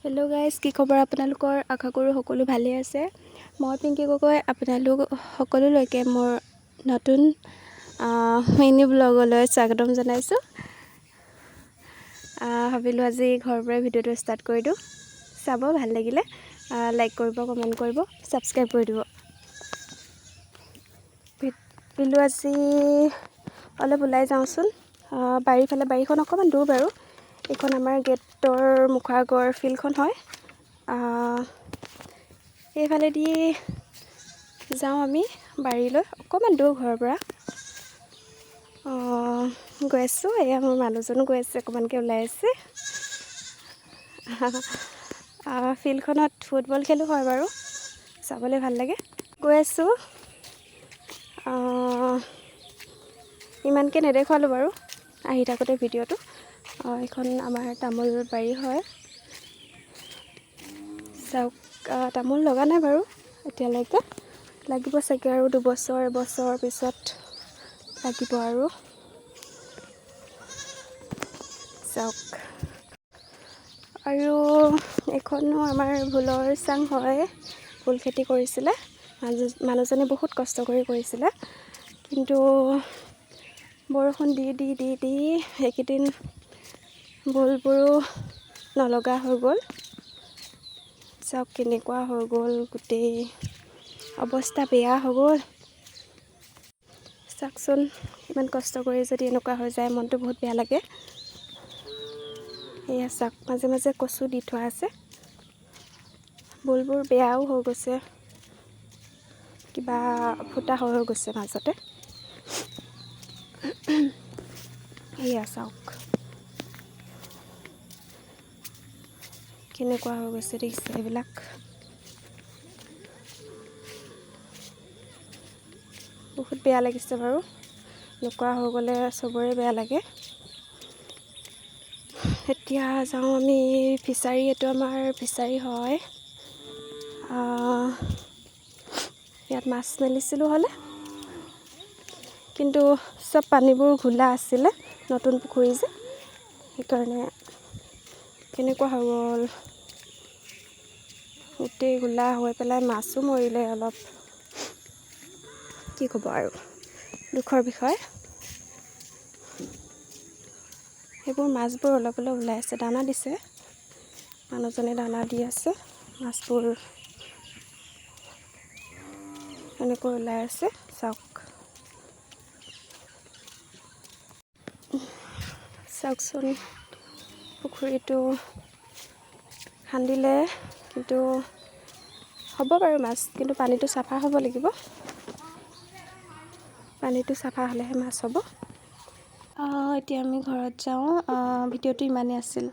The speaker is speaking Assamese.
হেল্ল' গাইজ, কি খবৰ আপোনালোকৰ? আশা কৰোঁ সকলো ভালেই আছে। মই পিংকি গগৈ আপোনালোক সকলোলৈকে মোৰ নতুন মিনি ব্লগলৈ স্বাগতম জনাইছোঁ। ভাবিলোঁ আজি ঘৰৰ পৰাই ভিডিঅ'টো ষ্টাৰ্ট কৰি দিওঁ। চাব ভাল লাগিলে লাইক কৰিব, কমেণ্ট কৰিব, ছাবস্ক্ৰাইব কৰি দিব। ভাবিলোঁ আজি অলপ ওলাই যাওঁচোন বাৰীফালে। বাৰীখন অকণমান দূৰ বাৰু। এইখন আমাৰ গেটৰ মুখৰ আগৰ ফিল্ডখন হয়। সেইফালেদি যাওঁ আমি বাৰীলৈ, অকণমান দূৰ ঘৰৰ পৰা। গৈ আছোঁ, এয়া মোৰ মানুহজনো গৈ আছে, অকণমানকৈ ওলাই আছে। ফিল্ডখনত ফুটবল খেলো হয় বাৰু, চাবলৈ ভাল লাগে। গৈ আছোঁ, ইমানকৈ নেদেখুৱালোঁ বাৰু আহি থাকোঁতে ভিডিঅ'টো। এইখন আমাৰ তামোল বাৰী হয়। চাওক, তামোল লগা নাই বাৰু এতিয়ালৈকে, লাগিব চাগে আৰু এবছৰ পিছত লাগিব আৰু। চাওক, আৰু এইখনো আমাৰ ভোলৰ চাং হয়। ভোল খেতি কৰিছিলে মানুহজনে, বহুত কষ্ট কৰি কৰিছিলে, কিন্তু বৰষুণ দি এইকেইদিন ভোলবোৰো নলগা হৈ গ'ল। চাওক কেনেকুৱা হৈ গ'ল, গোটেই অৱস্থা বেয়া হৈ গ'ল। চাওকচোন, ইমান কষ্ট কৰি যদি এনেকুৱা হৈ যায়, মনটো বহুত বেয়া লাগে। এয়া চাওক, মাজে মাজে কচু দি থোৱা আছে। ভোলবোৰ বেয়াও হৈ গৈছে, কিবা ফুটা হৈ গৈছে মাজতে। এয়া চাওক কেনেকুৱা হৈ গৈছে, দেখিছে এইবিলাক। বহুত বেয়া লাগিছে বাৰু, এনেকুৱা হৈ গ'লে চবৰে বেয়া লাগে। এতিয়া যাওঁ আমি ফিছাৰী, এইটো আমাৰ ফিছাৰী হয়। ইয়াত মাছ মেলিছিলোঁ হ'লে, কিন্তু চব পানীবোৰ ঘোলা আছিলে, নতুন পুখুৰী যে, সেইকাৰণে কেনেকুৱা হৈ গ'ল, গোটেই ঘোলা হৈ পেলাই মাছো মৰিলে অলপ। কি ক'ব আৰু, দুখৰ বিষয়। সেইবোৰ মাছবোৰ অলপ ওলাই আছে, দানা দিছে, মানুহজনে দানা দি আছে। মাছবোৰ এনেকৈ ওলাই আছে, চাওক। চাওকচোন, পুখুৰীটো খান্দিলে, কিন্তু হ'ব বাৰু মাছ, কিন্তু পানীটো চাফা হ'ব লাগিব। পানীটো চাফা হ'লেহে মাছ হ'ব। এতিয়া আমি ঘৰত যাওঁ। ভিডিঅ'টো ইমানেই আছিল।